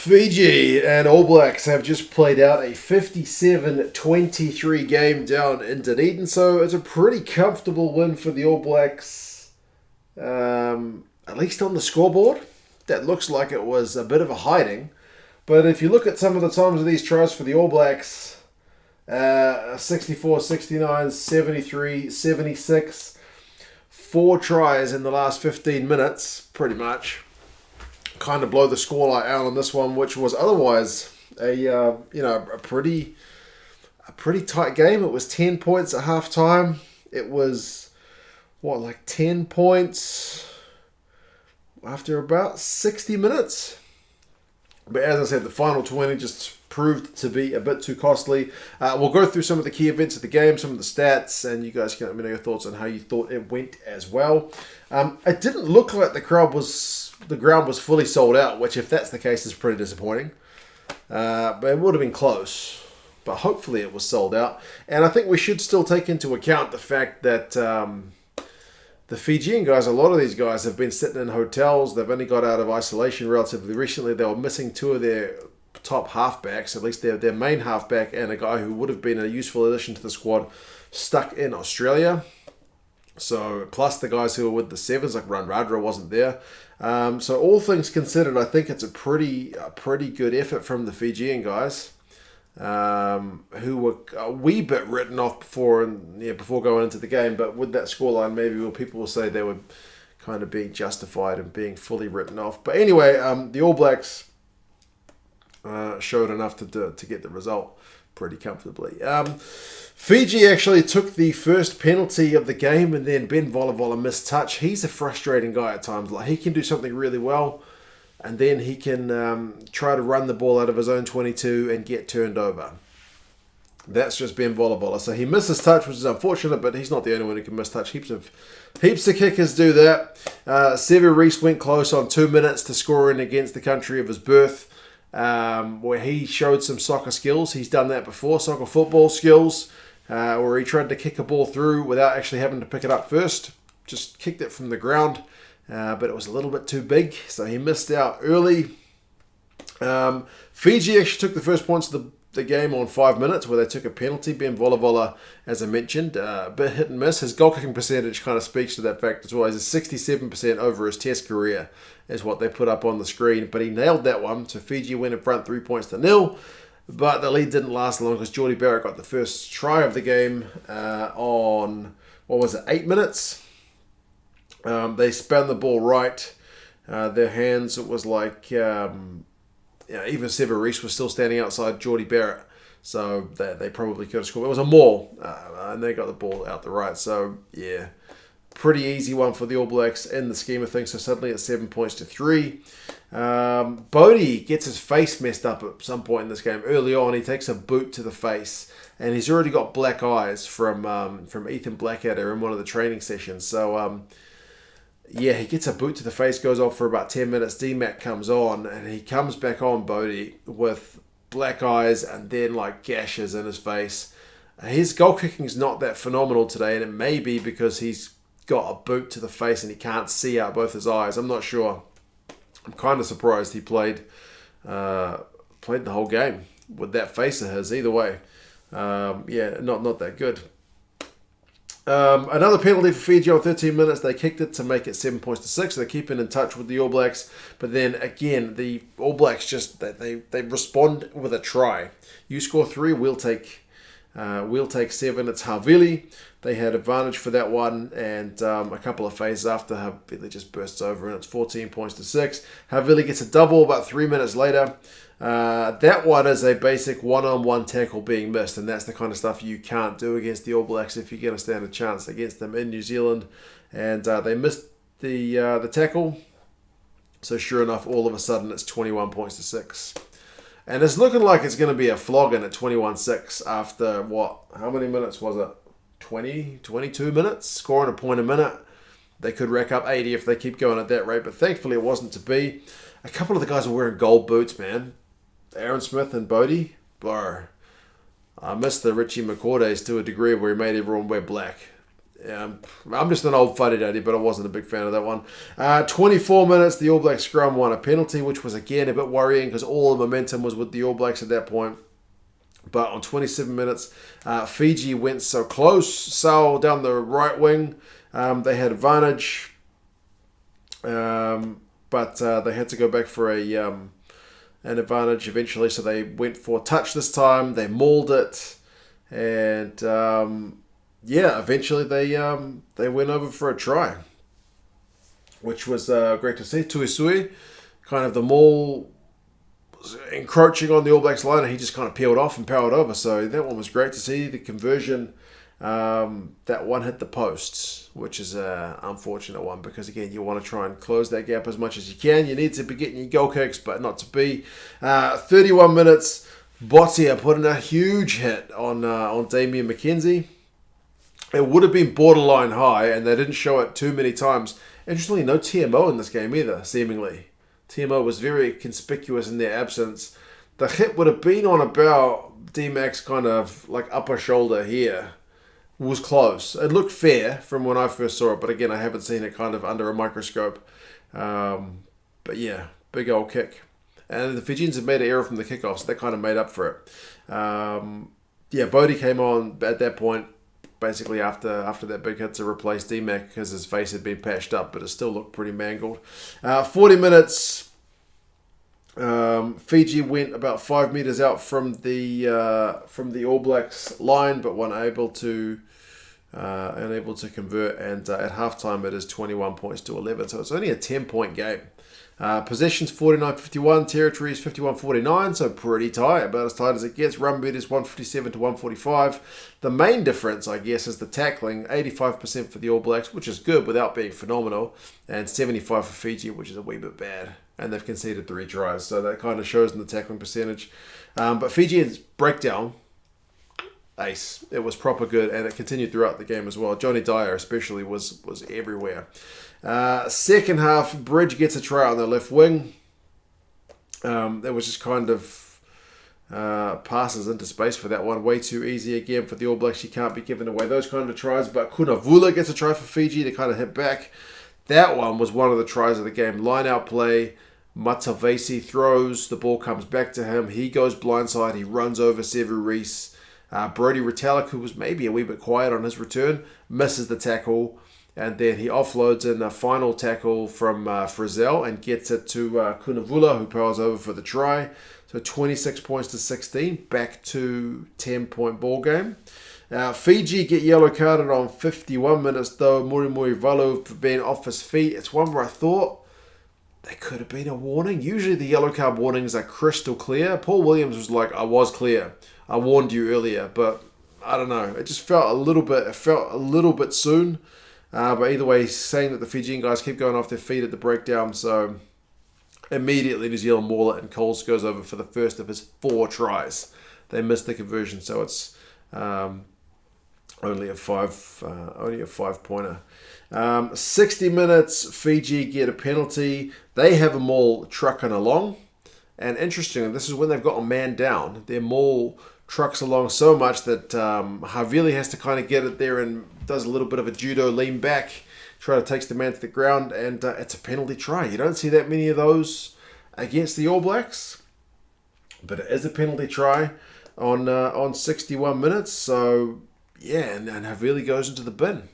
Fiji and All Blacks have just played out a 57-23 game down in Dunedin, so it's a pretty comfortable win for the All Blacks, at least on the scoreboard. That looks like it was a bit of a hiding, but if you look at some of the times of these tries for the All Blacks, 64, 69, 73, 76, 4 tries in the last 15 minutes, pretty much. Kind of blow the scoreline out on this one, which was otherwise a pretty tight game. It was 10 points at half time. It was 10 points after about 60 minutes. But as I said, the final 20 just proved to be a bit too costly. We'll go through some of the key events of the game, some of the stats, and you guys can let me know your thoughts on how you thought it went as well. It didn't look like the ground was fully sold out, which if that's the case is pretty disappointing. But it would have been close. But hopefully it was sold out. And I think we should still take into account the fact that the Fijian guys, a lot of these guys have been sitting in hotels. They've only got out of isolation relatively recently. They were missing 2 of their top halfbacks, at least their main halfback, and a guy who would have been a useful addition to the squad stuck in Australia. So, plus the guys who were with the Sevens, like Radra wasn't there. So all things considered, I think it's a pretty good effort from the Fijian guys, who were a wee bit written off before going into the game. But with that scoreline, maybe people will say they were kind of being justified and being fully written off. But anyway, the All Blacks showed enough to get the result pretty comfortably. Fiji actually took the first penalty of the game, and then Ben Volavola missed touch. He's a frustrating guy at times. Like, he can do something really well, and then he can try to run the ball out of his own 22 and get turned over. That's just Ben Volavola. So he misses touch, which is unfortunate, but he's not the only one who can miss touch. Heaps of kickers do that. Sever Reece went close on 2 minutes to scoring against the country of his birth, where he showed some soccer skills. He's done that before, soccer football skills, where he tried to kick a ball through without actually having to pick it up first. Just kicked it from the ground, but it was a little bit too big, so he missed out early. Fiji actually took the first points of the game on 5 minutes, where they took a penalty. Ben Volavola, as I mentioned, a bit hit and miss. His goal kicking percentage kind of speaks to that fact as well. He's a 67% over his test career, is what they put up on the screen. But he nailed that one, so Fiji went in front 3-0. But the lead didn't last long because Jordie Barrett got the first try of the game on, 8 minutes? They spun the ball right. Their hands, it was like... even Sever Reece was still standing outside Jordie Barrett, so they probably could have scored. It was a maul, and they got the ball out the right. So, yeah, pretty easy one for the All Blacks in the scheme of things. So suddenly it's 7 points to 3. Bodie gets his face messed up at some point in this game. Early on, he takes a boot to the face, and he's already got black eyes from Ethan Blackadder in one of the training sessions. So, yeah, he gets a boot to the face, goes off for about 10 minutes. D-Mac comes on, and he comes back on Bodie with black eyes and then like gashes in his face. His goal kicking is not that phenomenal today, and it may be because he's got a boot to the face and he can't see out both his eyes. I'm not sure. I'm kind of surprised he played the whole game with that face of his. Either way, not that good. Another penalty for Fiji on 13 minutes. They kicked it to make it 7 points to 6. They're keeping in touch with the All Blacks. But then again, the All Blacks just they respond with a try. You score 3, we'll take 7. It's Havili. They had advantage for that one, and a couple of phases after, Havili just bursts over, and it's 14 points to 6. Havili gets a double about 3 minutes later. That one is a basic one-on-one tackle being missed, and that's the kind of stuff you can't do against the All Blacks if you're going to stand a chance against them in New Zealand. And they missed the tackle, so sure enough, all of a sudden it's 21 points to 6. And it's looking like it's going to be a flogging at 21-6 after, how many minutes was it? 22 minutes? Scoring a point a minute. They could rack up 80 if they keep going at that rate, but thankfully it wasn't to be. A couple of the guys were wearing gold boots, man. Aaron Smith and Bodie, bro. I missed the Richie McCordays to a degree where he made everyone wear black. I'm just an old fuddy-duddy, but I wasn't a big fan of that one. 24 minutes, the All Blacks scrum won a penalty, which was again a bit worrying because all the momentum was with the All Blacks at that point. But on 27 minutes, Fiji went so close. Sal down the right wing, they had advantage, but they had to go back for an advantage eventually. So they went for touch this time. They mauled it, and eventually they went over for a try, which was great to see. Tuisui, kind of the maul encroaching on the All Blacks line, and he just kind of peeled off and powered over. So that one was great to see. The conversion, that one hit the posts, which is an unfortunate one because, again, you want to try and close that gap as much as you can. You need to be getting your goal kicks, but not to be. 31 minutes, Botia put in a huge hit on Damien McKenzie. It would have been borderline high, and they didn't show it too many times. Interestingly, no TMO in this game either, seemingly. TMO was very conspicuous in their absence. The hit would have been on about D-Mac's kind of like upper shoulder here. It was close. It looked fair from when I first saw it, but again, I haven't seen it kind of under a microscope. But yeah, big old kick. And the Fijians had made an error from the kickoff, so that kind of made up for it. Bodie came on at that point, basically after that big hit to replace D-Mac because his face had been patched up, but it still looked pretty mangled. 40 minutes, Fiji went about 5 meters out from the All Blacks line, but were unable to convert. And at halftime, it is 21 points to 11, so it's only a 10-point game. Possessions 49-51, territories 51-49, so pretty tight, about as tight as it gets. Run beat is 157 to 145. The main difference, I guess, is the tackling. 85% for the All Blacks, which is good without being phenomenal, and 75 for Fiji, which is a wee bit bad. And they've conceded 3 tries, so that kind of shows in the tackling percentage. But Fijians' breakdown, ace. It was proper good, and it continued throughout the game as well. Johnny Dyer especially was everywhere. Second half, Bridge gets a try on the left wing. There was just kind of passes into space for that one. Way too easy again for the All Blacks. You can't be giving away those kind of tries. But Kunavula gets a try for Fiji to kind of hit back. That one was one of the tries of the game. Line out play. Matavesi throws. The ball comes back to him. He goes blindside. He runs over Sevu Reece. Brody Retallick, who was maybe a wee bit quiet on his return, misses the tackle. And then he offloads in a final tackle from Frizzell and gets it to Kunavula, who powers over for the try. So 26 points to 16, back to 10-point ball game. Fiji get yellow carded on 51 minutes, though. Murimuri Valu for being off his feet. It's one where I thought there could have been a warning. Usually the yellow card warnings are crystal clear. Paul Williams was like, I was clear. I warned you earlier, but I don't know. It just felt a little bit soon. But either way, he's saying that the Fijian guys keep going off their feet at the breakdown. So immediately New Zealand maul it, and Coles goes over for the first of his 4 tries. They missed the conversion, so it's only a 5-pointer. 60 minutes, Fiji get a penalty. They have them all trucking along. And interestingly, this is when they've got a man down. Their maul trucks along so much that Havili has to kind of get it there and does a little bit of a judo lean back, try to take the man to the ground, and it's a penalty try. You don't see that many of those against the All Blacks, but it is a penalty try on 61 minutes. So yeah, and Havili goes into the bin.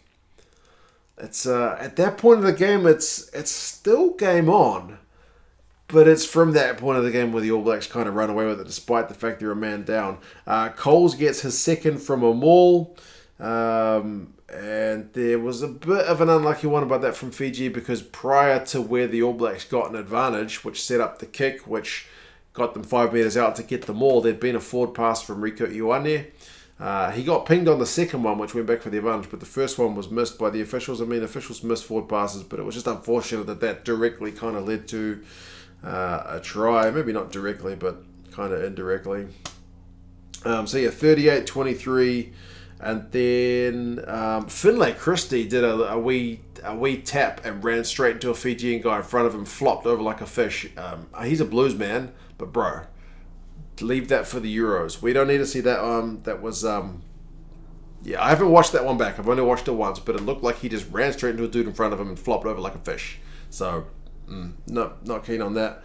It's at that point of the game, it's still game on. But it's from that point of the game where the All Blacks kind of run away with it, despite the fact they're a man down. Coles gets his second from a maul. And there was a bit of an unlucky one about that from Fiji, because prior to where the All Blacks got an advantage, which set up the kick, which got them 5 meters out to get the maul, there'd been a forward pass from Rico Ioane. He got pinged on the second one, which went back for the advantage, but the first one was missed by the officials. I mean, officials missed forward passes, but it was just unfortunate that directly kind of led to a try. Maybe not directly, but kind of indirectly. 38-23, and then Finlay Christie did a wee tap and ran straight into a Fijian guy in front of him, flopped over like a fish. He's a Blues man, but bro, leave that for the Euros. We don't need to see that. That was Yeah, I haven't watched that one back. I've only watched it once, but it looked like he just ran straight into a dude in front of him and flopped over like a fish. So, no, not keen on that.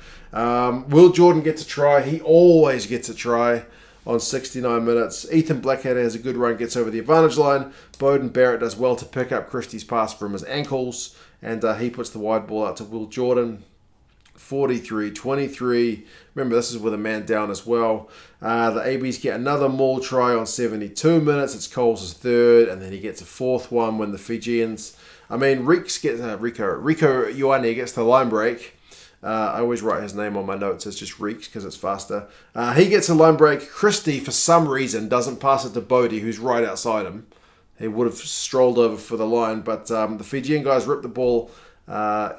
Will Jordan gets a try? He always gets a try on 69 minutes. Ethan Blackadder has a good run, gets over the advantage line. Bowden Barrett does well to pick up Christie's pass from his ankles, and he puts the wide ball out to Will Jordan. 43-23. Remember, this is with a man down as well. The ABs get another maul try on 72 minutes. It's Coles' third, and then he gets a fourth one when the Fijians... Rico Ioane gets the line break. I always write his name on my notes as just Reeks because it's faster. He gets a line break. Christie, for some reason, doesn't pass it to Bodie, who's right outside him. He would have strolled over for the line, but the Fijian guys rip the ball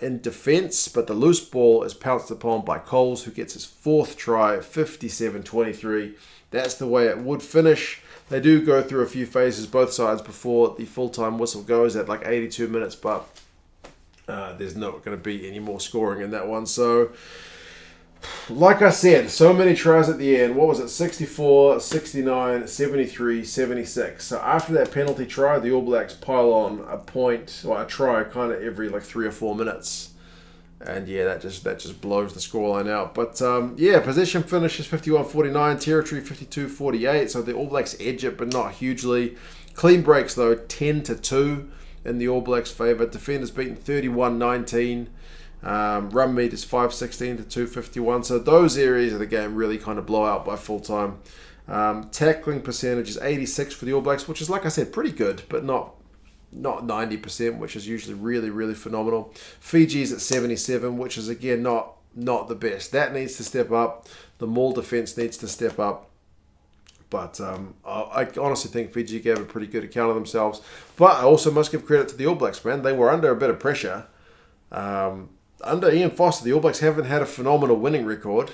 in defence, but the loose ball is pounced upon by Coles, who gets his fourth try, 57-23. That's the way it would finish. They do go through a few phases, both sides, before the full-time whistle goes at like 82 minutes, but there's not going to be any more scoring in that one. So, like I said, so many tries at the end. What was it? 64, 69, 73, 76. So after that penalty try, the All Blacks pile on a try kind of every like 3 or 4 minutes. And yeah, that just blows the scoreline out. But possession finishes 51-49, territory 52-48. So the All Blacks edge it, but not hugely. Clean breaks though, 10-2 in the All Blacks' favour. Defenders beaten 31-19. Run meet is 5-16 to 251. So those areas of the game really kind of blow out by full time. Tackling percentage is 86 for the All Blacks, which is, like I said, pretty good, but not 90%, which is usually really, really phenomenal. Fiji's at 77, which is, again, not the best. That needs to step up. The maul defence needs to step up. But I honestly think Fiji gave a pretty good account of themselves. But I also must give credit to the All Blacks, man. They were under a bit of pressure. Under Ian Foster, the All Blacks haven't had a phenomenal winning record.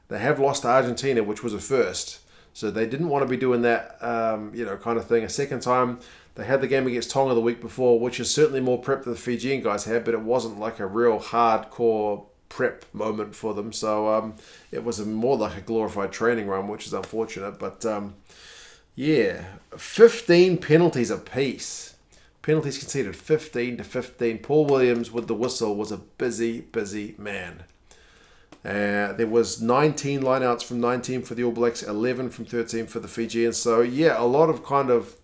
They have lost to Argentina, which was a first. So they didn't want to be doing that, kind of thing a second time. They had the game against Tonga the week before, which is certainly more prep than the Fijian guys had, but it wasn't like a real hardcore prep moment for them. So it was more like a glorified training run, which is unfortunate. But 15 penalties apiece. Penalties conceded 15-15. Paul Williams with the whistle was a busy man. There was 19 lineouts from 19 for the All Blacks, 11 from 13 for the Fijians. So yeah, a lot of kind of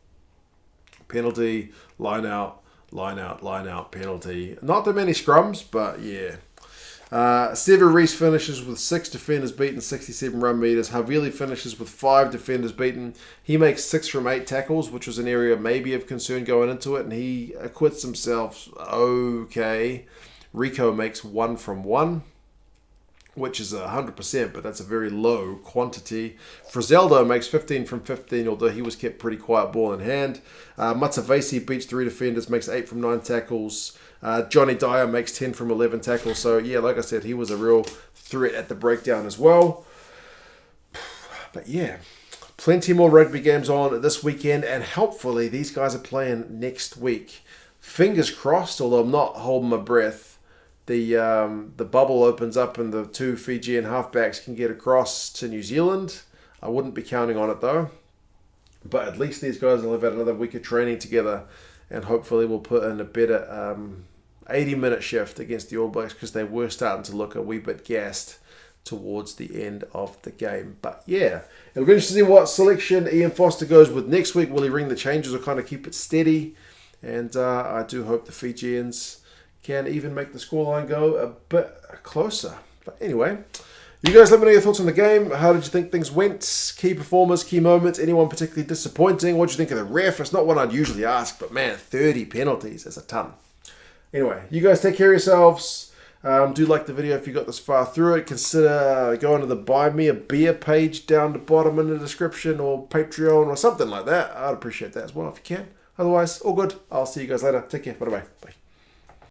penalty, line out, penalty. Not that many scrums, but yeah. Sever Reese finishes with 6 defenders beaten, 67 run meters. Havili finishes with 5 defenders beaten. He makes 6 from 8 tackles, which was an area maybe of concern going into it, and he acquits himself okay. Rico makes 1 from 1, which is 100%, but that's a very low quantity. Frizeldo makes 15 from 15, although he was kept pretty quiet ball in hand. Matsavesi beats 3 defenders, makes 8 from 9 tackles. Johnny Dyer makes 10 from 11 tackles. So, yeah, like I said, he was a real threat at the breakdown as well. But, yeah, plenty more rugby games on this weekend, and hopefully these guys are playing next week. Fingers crossed, although I'm not holding my breath. The bubble opens up and the 2 Fijian halfbacks can get across to New Zealand. I wouldn't be counting on it, though. But at least these guys will have had another week of training together, and hopefully we'll put in a better 80-minute shift against the All Blacks, because they were starting to look a wee bit gassed towards the end of the game. But yeah, it'll be interesting to see what selection Ian Foster goes with next week. Will he ring the changes or kind of keep it steady? And I do hope the Fijians can even make the scoreline go a bit closer. But anyway, you guys let me know your thoughts on the game. How did you think things went? Key performers, key moments, anyone particularly disappointing? What do you think of the ref? It's not one I'd usually ask, but man, 30 penalties is a ton. Anyway, you guys take care of yourselves. Do like the video if you got this far through it. Consider going to the Buy Me a Beer page down the bottom in the description, or Patreon or something like that. I'd appreciate that as well if you can. Otherwise, all good. I'll see you guys later. Take care. Bye-bye. Bye.